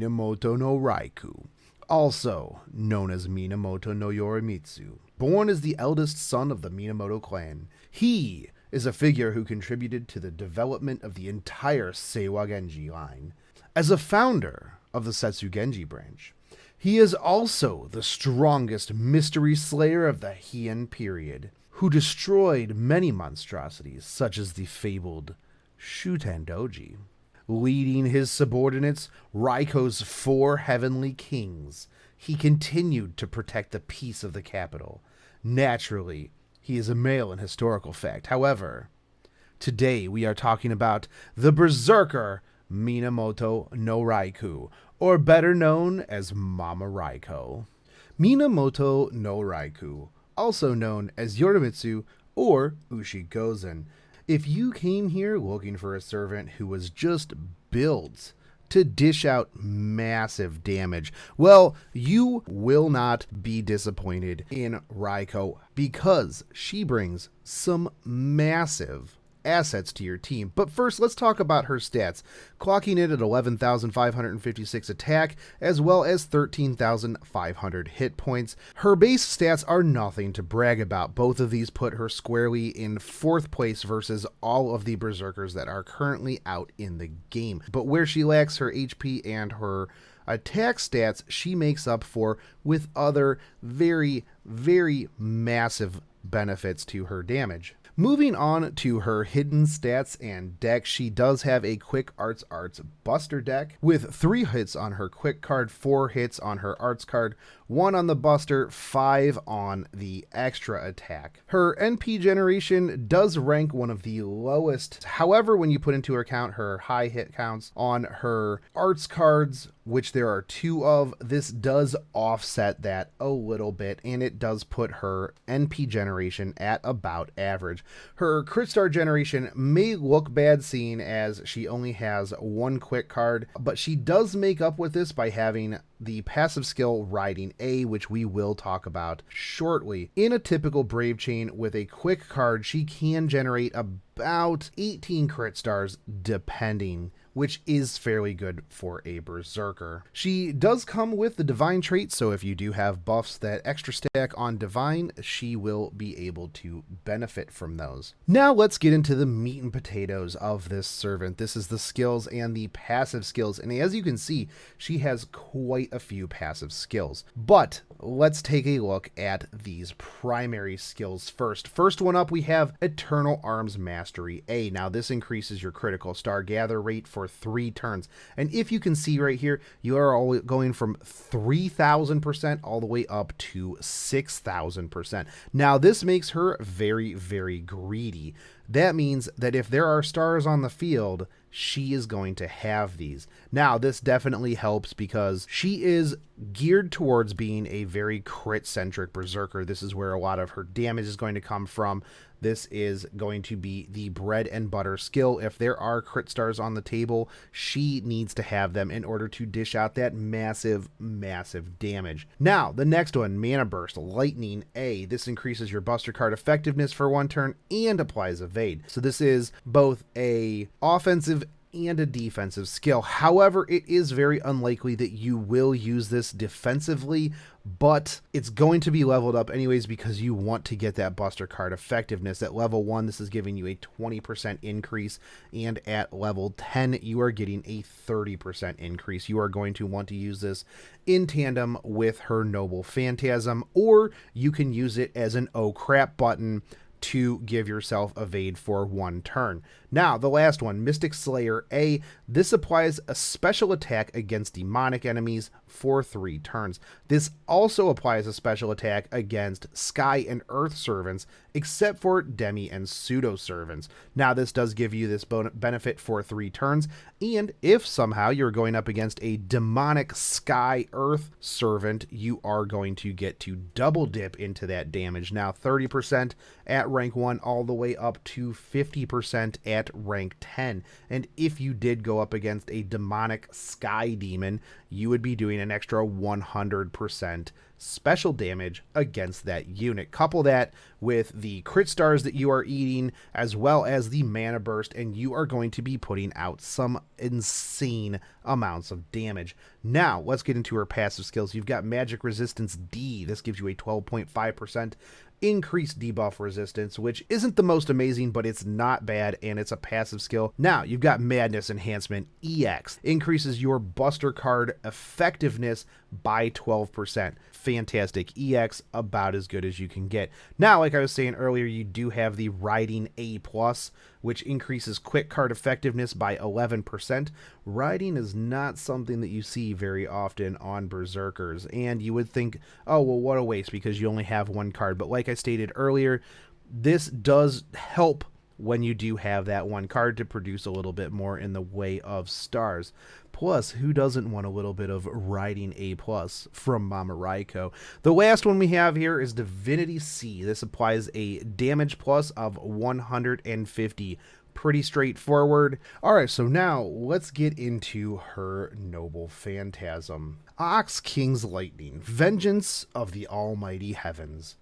Moto-no-Raikou, also known as Minamoto no Yorimitsu. Born as the eldest son of the Minamoto clan, he is a figure who contributed to the development of the entire Seiwa Genji line. As a founder of the Setsugenji branch, he is also the strongest mystery slayer of the Heian period, who destroyed many monstrosities such as the fabled Shutendoji. Leading his subordinates, Raikou's 4 heavenly kings, he continued to protect the peace of the capital. Naturally, he is a male in historical fact. However, today we are talking about the berserker Minamoto-no-Raikou, or better known as Mamma-Raikou. Minamoto-no-Raikou, also known as Yorimitsu or Ushigozen. If you came here looking for a servant who was just built to dish out massive damage, well, you will not be disappointed in Raikou, because she brings some massive assets to your team. But first, let's talk about her stats, clocking in at 11,556 attack, as well as 13,500 hit points. Her base stats are nothing to brag about. Both of these put her squarely in 4th place versus all of the berserkers that are currently out in the game. But where she lacks her HP and her attack stats, she makes up for with other very, very massive benefits to her damage. Moving on to her hidden stats and deck, she does have a Quick Arts Buster deck with 3 hits on her Quick card, 4 hits on her Arts card, 1 on the Buster, 5 on the extra attack. Her NP generation does rank one of the lowest. However, when you put into account her high hit counts on her Arts cards, which there are 2 of, this does offset that a little bit, and it does put her NP generation at about average. Her crit star generation may look bad seeing as she only has 1 quick card, but she does make up with this by having the passive skill Riding A, which we will talk about shortly. In a typical Brave Chain with a quick card, she can generate about 18 crit stars depending, which is fairly good for a berserker. She does come with the divine trait, so if you do have buffs that extra stack on divine, she will be able to benefit from those. Now let's get into the meat and potatoes of this servant. This is the skills and the passive skills, and as you can see, she has quite a few passive skills. But let's take a look at these primary skills first. First one up, we have Eternal Arms Mastery A. Now this increases your critical star gather rate for 3 turns. And if you can see right here, you are all going from 3,000% all the way up to 6,000%. Now this makes her very, very greedy. That means that if there are stars on the field, she is going to have these. Now, this definitely helps because she is geared towards being a very crit-centric berserker. This is where a lot of her damage is going to come from. This is going to be the bread and butter skill. If there are crit stars on the table, she needs to have them in order to dish out that massive, massive damage. Now, the next one, Mana Burst, Lightning A. This increases your Buster card effectiveness for 1 turn and applies evade. So this is both a offensive and a defensive skill. However, it is very unlikely that you will use this defensively, but it's going to be leveled up anyways because you want to get that Buster card effectiveness. At level 1, this is giving you a 20% increase, and at level 10, you are getting a 30% increase. You are going to want to use this in tandem with her Noble Phantasm, or you can use it as an oh crap button to give yourself evade for 1 turn. Now, the last one, Mystic Slayer A. This applies a special attack against demonic enemies for 3 turns. This also applies a special attack against Sky and Earth servants, except for Demi and Pseudo servants. Now, this does give you this benefit for 3 turns, and if somehow you're going up against a demonic Sky Earth servant, you are going to get to double dip into that damage. Now, 30% at rank 1 all the way up to 50% at rank 10. And if you did go up against a demonic sky demon, you would be doing an extra 100% special damage against that unit. Couple that with the crit stars that you are eating, as well as the mana burst, and you are going to be putting out some insane amounts of damage. Now, let's get into her passive skills. You've got Magic Resistance D. This gives you a 12.5% increased debuff resistance, which isn't the most amazing, but it's not bad, and it's a passive skill. Now, you've got Madness Enhancement EX. Increases your Buster card effectiveness by 12%. Fantastic EX, about as good as you can get. Now, like I was saying earlier, you do have the Riding A+, which increases quick card effectiveness by 11%. Riding is not something that you see very often on Berserkers, and you would think, oh, well, what a waste because you only have one card. But like I stated earlier, this does help when you do have that one card to produce a little bit more in the way of stars. Plus, who doesn't want a little bit of Riding A+ from Moto-no-Raikou? The last one we have here is Divinity C. This applies a damage plus of 150. Pretty straightforward. Alright, so now let's get into her noble phantasm. Ox King's Lightning, Vengeance of the Almighty Heavens.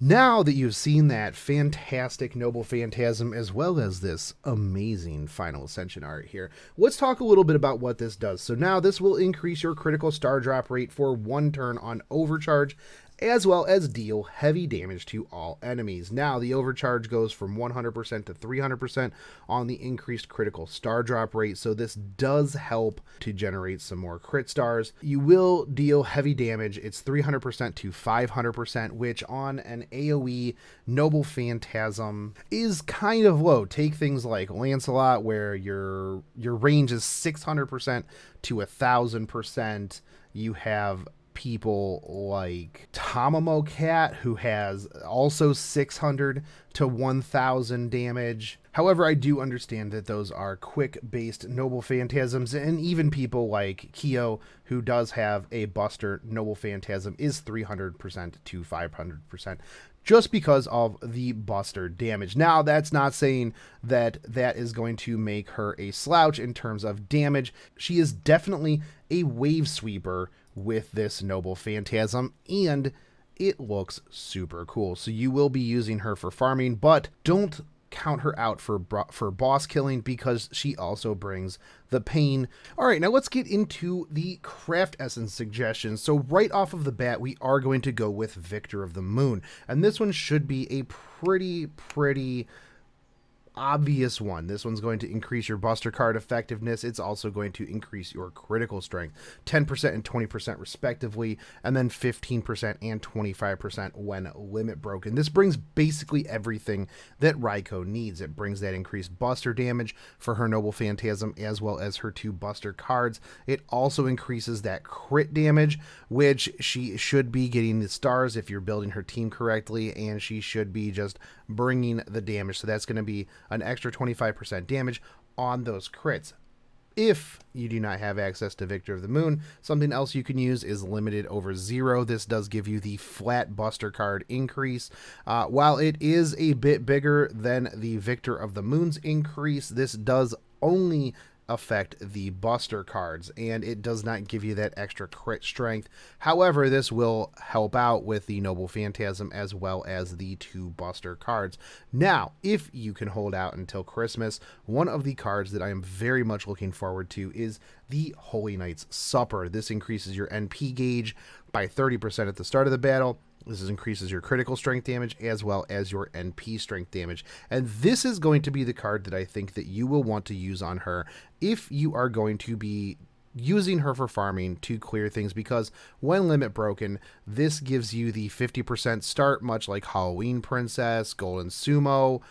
Now that you've seen that fantastic noble phantasm as well as this amazing Final Ascension art here, let's talk a little bit about what this does. So now this will increase your critical star drop rate for 1 turn on overcharge, as well as deal heavy damage to all enemies. Now, the overcharge goes from 100% to 300% on the increased critical star drop rate, so this does help to generate some more crit stars. You will deal heavy damage. It's 300% to 500%, which on an AoE Noble Phantasm is kind of low. Take things like Lancelot, where your range is 600% to 1,000%. You have people like Tamamo Cat, who has also 600 to 1,000 damage. However, I do understand that those are quick-based Noble Phantasms, and even people like Kyo, who does have a Buster Noble Phantasm, is 300% to 500%. Just because of the Buster damage. Now, that's not saying that that is going to make her a slouch in terms of damage. She is definitely a wave sweeper with this Noble Phantasm, and it looks super cool. So you will be using her for farming, but don't count her out for boss killing, because she also brings the pain. All right, now let's get into the craft essence suggestions. So right off of the bat, we are going to go with Victor of the Moon, and this one should be a pretty obvious one. This one's going to increase your Buster card effectiveness. It's also going to increase your critical strength 10% and 20% respectively, and then 15% and 25% when limit broken. This brings basically everything that Raikou needs. It brings that increased Buster damage for her Noble Phantasm as well as her 2 Buster cards. It also increases that crit damage, which she should be getting the stars if you're building her team correctly, and she should be just bringing the damage. So that's going to be an extra 25% damage on those crits. If you do not have access to Victor of the Moon, something else you can use is Limited Over Zero. This does give you the flat Buster card increase. While it is a bit bigger than the Victor of the Moon's increase, this does only affect the Buster cards, and it does not give you that extra crit strength. However, this will help out with the Noble Phantasm as well as the 2 Buster cards. Now, if you can hold out until Christmas, one of the cards that I am very much looking forward to is the Holy Knight's Supper. This increases your NP gauge by 30% at the start of the battle. This increases your critical strength damage as well as your NP strength damage. And this is going to be the card that I think that you will want to use on her if you are going to be using her for farming to clear things, because when limit broken, this gives you the 50% start, much like Halloween Princess, Golden Sumo.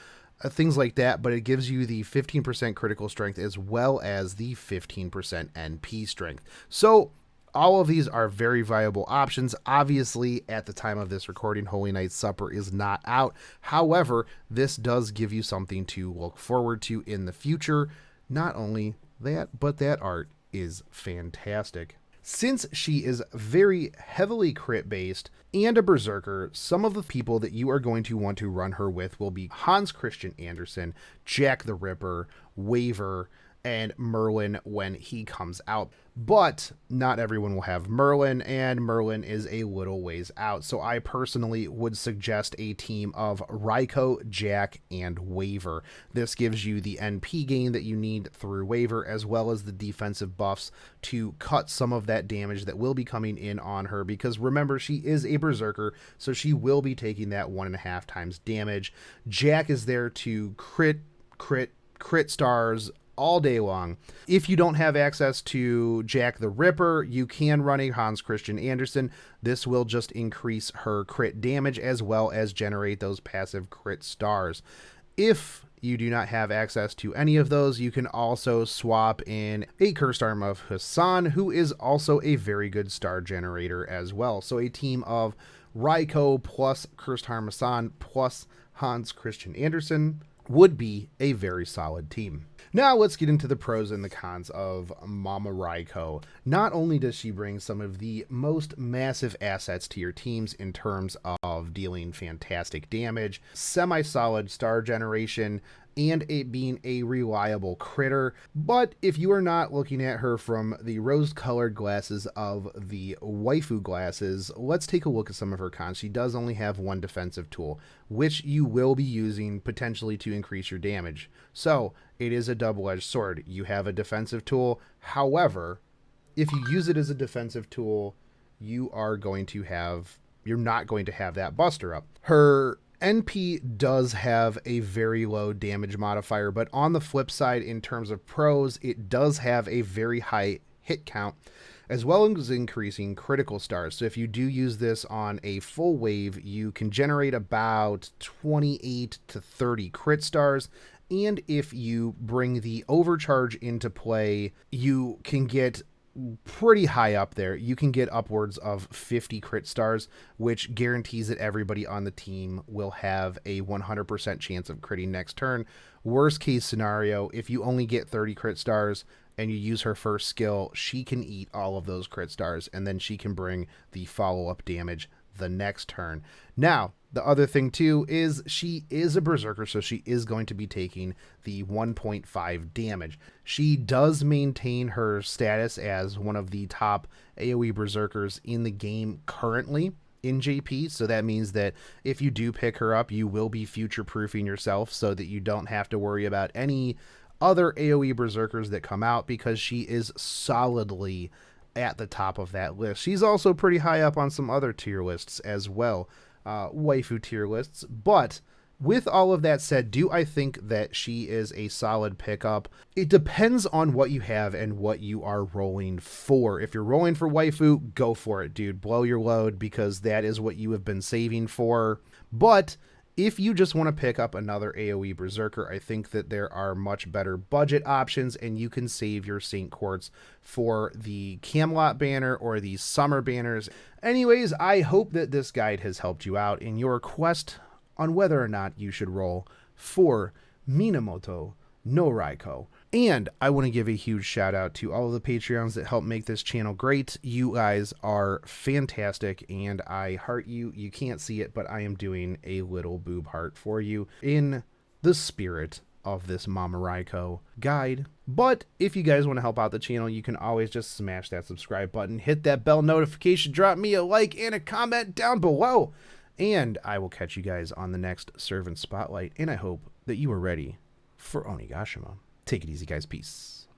things like that, but it gives you the 15% critical strength as well as the 15% NP strength. So all of these are very viable options. Obviously, at the time of this recording, Holy Night Supper is not out. However, this does give you something to look forward to in the future. Not only that, but that art is fantastic. Since she is very heavily crit based and a berserker, some of the people that you are going to want to run her with will be Hans Christian Andersen, Jack the Ripper, Waver, and Merlin when he comes out. But not everyone will have Merlin, and Merlin is a little ways out. So I personally would suggest a team of Raikou, Jack, and Waver. This gives you the NP gain that you need through Waver, as well as the defensive buffs to cut some of that damage that will be coming in on her. Because remember, she is a berserker, so she will be taking that 1.5 times damage. Jack is there to crit stars all day long. If you don't have access to Jack the Ripper, you can run a Hans Christian Andersen. This will just increase her crit damage as well as generate those passive crit stars. If you do not have access to any of those, you can also swap in a Cursed Arm of Hassan, who is also a very good star generator as well. So a team of Raikou plus Cursed Arm Hassan plus Hans Christian Andersen would be a very solid team. Now let's get into the pros and the cons of Raikou. Not only does she bring some of the most massive assets to your teams in terms of dealing fantastic damage, semi-solid star generation, and it being a reliable critter, but if you are not looking at her from the rose-colored glasses of the waifu glasses, let's take a look at some of her cons. She does only have one defensive tool, which you will be using potentially to increase your damage. So it is a double-edged sword. You have a defensive tool. However, if you use it as a defensive tool, you're not going to have that buster up. Her NP does have a very low damage modifier, but on the flip side, in terms of pros, it does have a very high hit count, as well as increasing critical stars. So if you do use this on a full wave, you can generate about 28 to 30 crit stars. And if you bring the overcharge into play, you can get pretty high up there. You can get upwards of 50 crit stars, which guarantees that everybody on the team will have a 100% chance of critting next turn. Worst case scenario, if you only get 30 crit stars and you use her first skill, she can eat all of those crit stars, and then she can bring the follow-up damage the next turn. Now, the other thing too is she is a berserker, so she is going to be taking the 1.5 damage. She does maintain her status as one of the top AoE berserkers in the game currently in JP, so that means that if you do pick her up, you will be future-proofing yourself so that you don't have to worry about any other AoE berserkers that come out, because she is solidly at the top of that list. She's also pretty high up on some other tier lists as well, waifu tier lists. But with all of that said, do I think that she is a solid pickup? It depends on what you have and what you are rolling for. If you're rolling for waifu, go for it, dude. Blow your load, because that is what you have been saving for. But if you just want to pick up another AoE berserker, I think that there are much better budget options, and you can save your Saint Quartz for the Camelot banner or the Summer banners. Anyways, I hope that this guide has helped you out in your quest on whether or not you should roll for Mina Moto-no-Raikou. And I want to give a huge shout out to all of the Patreons that help make this channel great. You guys are fantastic, and I heart you. You can't see it, but I am doing a little boob heart for you in the spirit of this Raikou guide. But if you guys want to help out the channel, you can always just smash that subscribe button, hit that bell notification, drop me a like and a comment down below. And I will catch you guys on the next Servant Spotlight, and I hope that you are ready for Onigashima. Take it easy, guys. Peace.